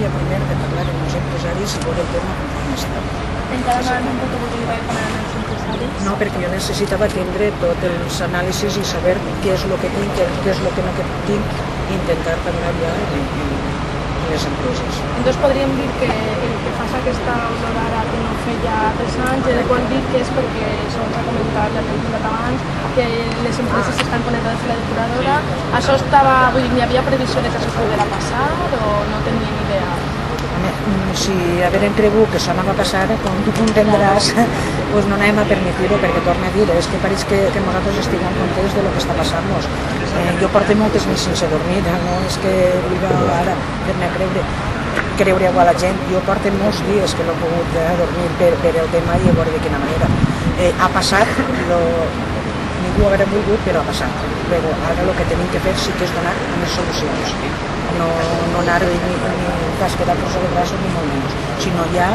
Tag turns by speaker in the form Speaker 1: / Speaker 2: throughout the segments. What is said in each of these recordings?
Speaker 1: havia primer de parlar amb els empresaris i veure el tema com està.
Speaker 2: Encara no han pogut arribar a parlar amb els empresaris?
Speaker 1: No, perquè jo necessitava tindre tots els anàlisis i saber què és el que tinc, què és el que no tinc, i intentar parlar ja amb les empreses.
Speaker 2: Entonces podríem dir que el que fa aquesta olor ara que no feia 3 anys, el qual dir que és perquè, segons ha comentat la Trinitat abans, que les empreses estan connectades a la depuradora. Això estava, vull dir, n'hi havia previsió de que això poguera passar o no tenien idea?
Speaker 1: Si havent cregut que això anava a passar, com tu comprendràs, pues no anem a permetir-ho, perquè torno a dir, és que pareix que nosaltres estiguem contents de lo que està passant-nos. Jo porto moltes nits sense dormir, no és que vulgui ara fer-me creure a la gent. Jo porto molts dies que no he pogut dormir per el tema i a veure de quina manera. Ha passat, ningú haurà volgut, però ha passat. Però ara el que tenim que fer sí que és donar unes solucions. No anar ni pas quedar-nos de braços ni molt menys, sinó ja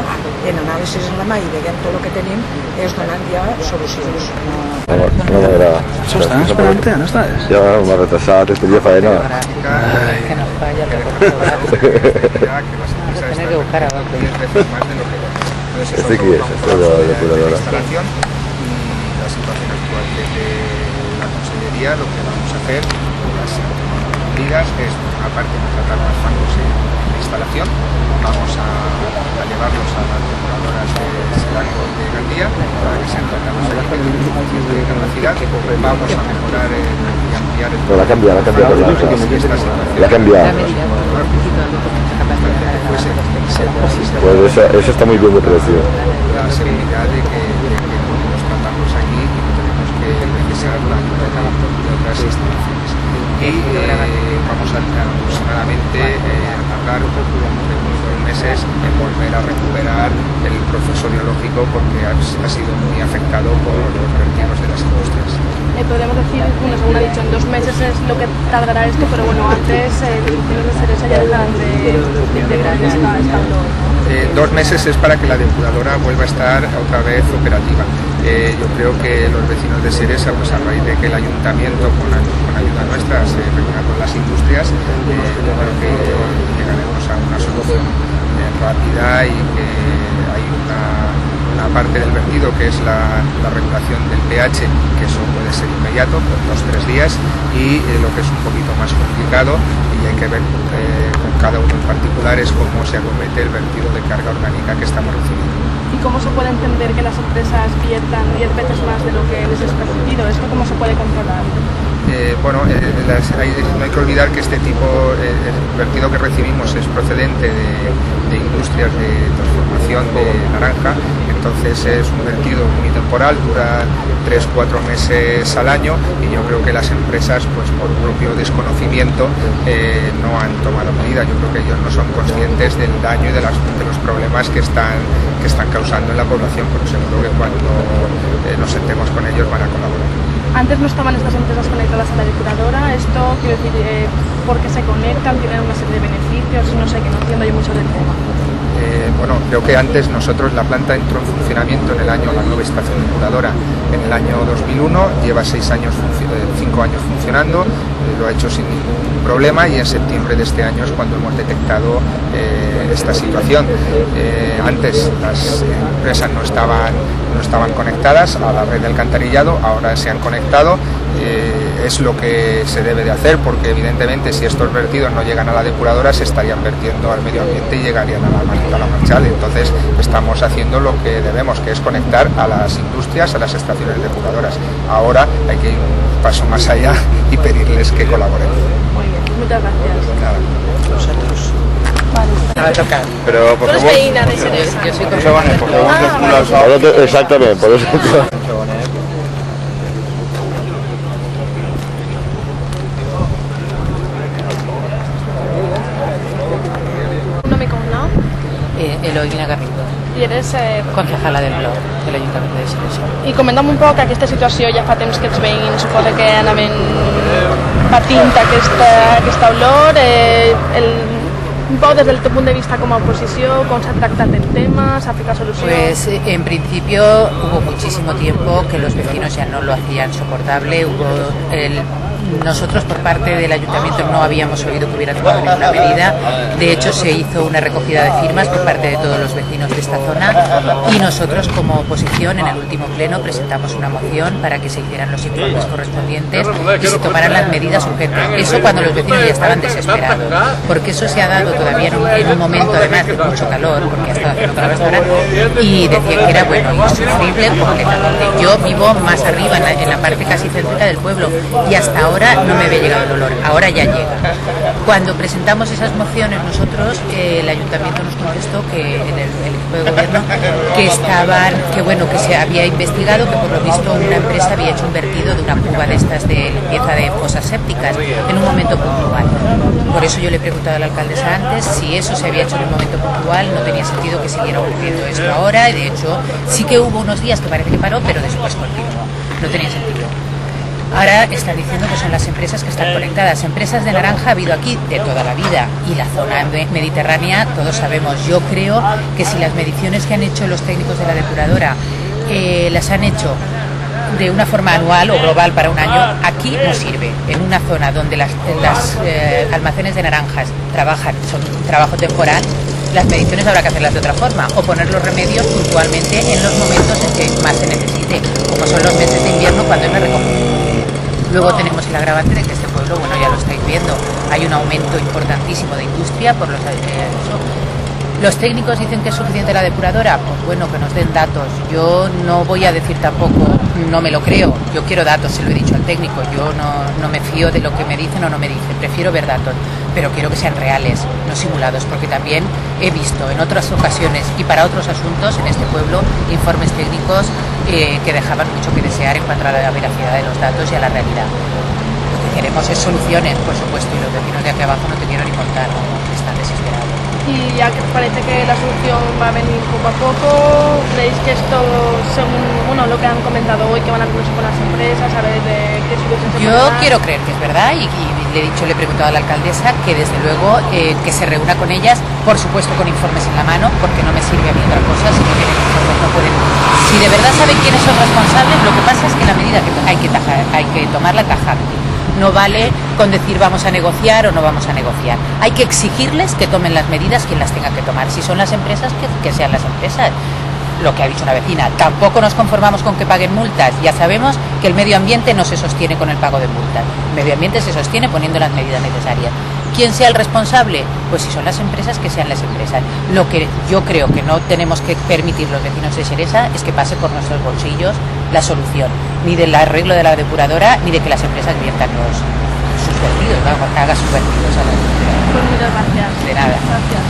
Speaker 1: en anàlisis en la mà i veient tot el que tenim és donant ja solucions.
Speaker 3: No m'agrada.
Speaker 4: Això estan esperant-te, on estàs?
Speaker 3: Ja m'ha retrasat, estudia faena.
Speaker 1: Que no falla el reporte.
Speaker 5: Tener que buscar abajo. 10 veces más de lo que
Speaker 3: Este aquí es, este es la depuradora.
Speaker 5: La instalación y la situación actual de la Consellería, lo que vamos a hacer, las medidas, es aparte de tratar más fangos en la instalación, vamos a llevarlos a las depuradoras de Serango de Gandía para que sean tratados allí con suficiente capacidad. Vamos a mejorar y ampliar el...
Speaker 3: No, la cambia
Speaker 5: esta situación.
Speaker 3: La cambia. Pues eso está muy bien de precio.
Speaker 5: La seguridad de que podemos tratarlos aquí y no tenemos que precisar la ayuda de otras instituciones. Y vamos a aproximadamente tardar unos 2 meses en volver a recuperar el proceso biológico porque ha sido muy afectado por los vertidos de las industrias.
Speaker 2: Podríamos decir, bueno, según ha dicho, en 2 meses es lo que tardará esto, pero bueno, antes los Ceresa ya dejarán de integrar esta olor, ¿no?
Speaker 5: 2 meses es para que la depuradora vuelva a estar otra vez operativa. Yo creo que los vecinos de Ceresa, pues a raíz de que el ayuntamiento, con ayuda nuestra, se reúna con las industrias, yo creo que llegaremos a una solución rápida y que hay una parte del vertido que es la regulación del pH, que eso puede ser inmediato, por 2 o 3 días, y lo que es un poquito más complicado y hay que ver con cada uno en particular es cómo se acomete el vertido de carga orgánica que estamos recibiendo.
Speaker 2: ¿Y cómo se puede entender que las empresas viertan 10 veces más de lo que les es permitido? ¿Esto cómo se puede controlar?
Speaker 5: No hay que olvidar que este tipo, el vertido que recibimos es procedente de industrias de transformación de naranja, entonces es un vertido muy temporal, dura 3-4 meses al año y yo creo que las empresas, pues por propio desconocimiento, no han tomado medidas. Yo creo que ellos no son conscientes del daño y de los problemas que están causando en la población, pero seguro que cuando nos sentemos con ellos van a colaborar.
Speaker 2: Antes no estaban estas empresas conectadas a la depuradora. Esto, quiero decir, ¿por qué se conectan? ¿Tienen una serie de beneficios? No sé, que no entiendo yo mucho del tema.
Speaker 5: Creo que antes nosotros, la planta entró en funcionamiento en el año, la nueva estación depuradora, en el año 2001, lleva 5 años funcionando, lo ha hecho sin ningún problema y en septiembre de este año es cuando hemos detectado esta situación. Antes las empresas no estaban conectadas a la red de alcantarillado, ahora se han conectado. Es lo que se debe de hacer porque evidentemente si estos vertidos no llegan a la depuradora se estarían vertiendo al medio ambiente y llegarían a la Marchal. Entonces estamos haciendo lo que debemos, que es conectar a las industrias, a las estaciones depuradoras. Ahora hay que ir un paso más allá y pedirles que colaboren.
Speaker 2: Muy bien, muchas gracias.
Speaker 5: Nada.
Speaker 1: Nosotros.
Speaker 2: Vale.
Speaker 3: Pero por favor,
Speaker 2: veïna de Ceresa.
Speaker 5: Por favor,
Speaker 3: exactamente, por eso.
Speaker 2: ¿Nombre y cognom?
Speaker 6: Eloína Garrido,
Speaker 2: I eres...
Speaker 6: concejala del blog de l'Ajuntament de Ceresa.
Speaker 2: I comenta'm un poc aquesta situació, ja fa temps que els veïns suposa que anaven patint aquesta olor, un poco desde el punto de vista como oposición, cómo se ha tratado el tema, se ha aplicado solución.
Speaker 6: Pues en principio hubo muchísimo tiempo que los vecinos ya no lo hacían soportable, nosotros por parte del ayuntamiento no habíamos oído que hubiera tomado ninguna medida. De hecho, se hizo una recogida de firmas por parte de todos los vecinos de esta zona y nosotros como oposición en el último pleno presentamos una moción para que se hicieran los informes correspondientes y se tomaran las medidas urgentes. Eso cuando los vecinos ya estaban desesperados, porque eso se ha dado todavía en un momento además de mucho calor, porque ha estado haciendo calor hasta ahora, y decían que era bueno, insufrible, porque yo vivo más arriba, en la parte casi céntrica del pueblo, y hasta ahora no me había llegado el olor, ahora ya llega. Cuando presentamos esas mociones nosotros, el ayuntamiento nos contestó que en el equipo de gobierno que se había investigado que por lo visto una empresa había hecho un vertido de una cuba de estas de limpieza de fosas sépticas en un momento puntual. Por eso yo le he preguntado a la alcaldesa antes si eso se había hecho en un momento puntual, no tenía sentido que siguiera ocurriendo esto ahora, y de hecho sí que hubo unos días que parece que paró, pero después continuó, no tenía sentido. Ahora están diciendo que son las empresas que están conectadas. Empresas de naranja ha habido aquí de toda la vida, y la zona mediterránea todos sabemos. Yo creo que si las mediciones que han hecho los técnicos de la depuradora las han hecho de una forma anual o global para un año, aquí no sirve. En una zona donde las almacenes de naranjas son un trabajo temporal, las mediciones habrá que hacerlas de otra forma o poner los remedios puntualmente en los momentos en que más se necesite, como son los meses de invierno cuando hay una recogida. Luego tenemos el agravante de que este pueblo, bueno, ya lo estáis viendo, hay un aumento importantísimo de industria por los técnicos dicen que es suficiente la depuradora. Pues bueno, que nos den datos. Yo no voy a decir tampoco, no me lo creo. Yo quiero datos, se lo he dicho al técnico. Yo no me fío de lo que me dicen o no me dicen. Prefiero ver datos, pero quiero que sean reales, no simulados, porque también he visto en otras ocasiones y para otros asuntos en este pueblo informes técnicos que dejaban mucho que desear en cuanto a la veracidad de los datos y a la realidad. Lo que queremos es soluciones, por supuesto, y los vecinos de aquí abajo no te quiero ni contar, ¿no? Están desesperados.
Speaker 2: Y ya que parece que la solución va a venir poco a poco, ¿creéis que esto, según lo que han comentado hoy, que van a reunirse con las empresas a ver de qué solución se
Speaker 6: Yo quiero creer que es verdad y le he preguntado a la alcaldesa que desde luego que se reúna con ellas, por supuesto con informes en la mano, porque no me sirve a mí otra cosa, si no tienen informes no pueden. Si de verdad saben quiénes son responsables, lo que pasa es que la medida que hay que tomarla tajante. No vale con decir vamos a negociar o no vamos a negociar. Hay que exigirles que tomen las medidas quien las tenga que tomar. Si son las empresas, que sean las empresas. Lo que ha dicho una vecina, tampoco nos conformamos con que paguen multas. Ya sabemos que el medio ambiente no se sostiene con el pago de multas. El medio ambiente se sostiene poniendo las medidas necesarias. ¿Quién sea el responsable? Pues si son las empresas, que sean las empresas. Lo que yo creo que no tenemos que permitir los vecinos de Xeresa es que pase por nuestros bolsillos la solución, ni del arreglo de la depuradora, ni de que las empresas viertan sus vertidos, que haga sus vertidos a la depuradora.
Speaker 2: Pues muchas gracias.
Speaker 6: De nada.
Speaker 2: Gracias.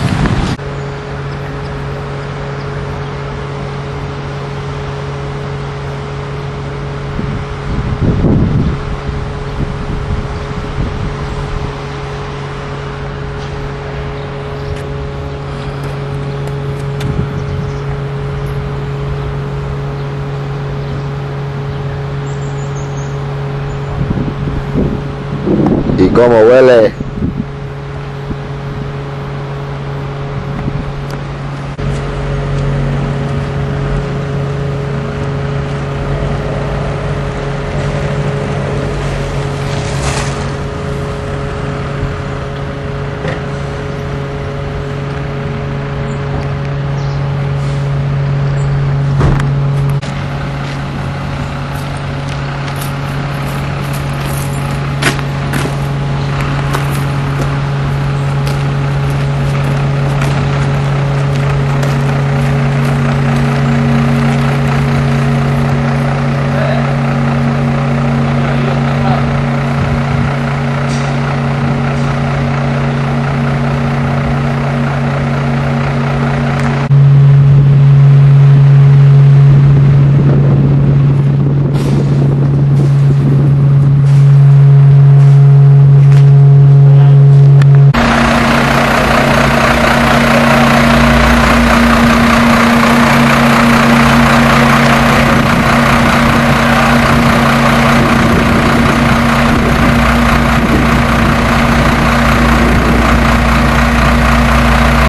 Speaker 3: ¿Y cómo huele?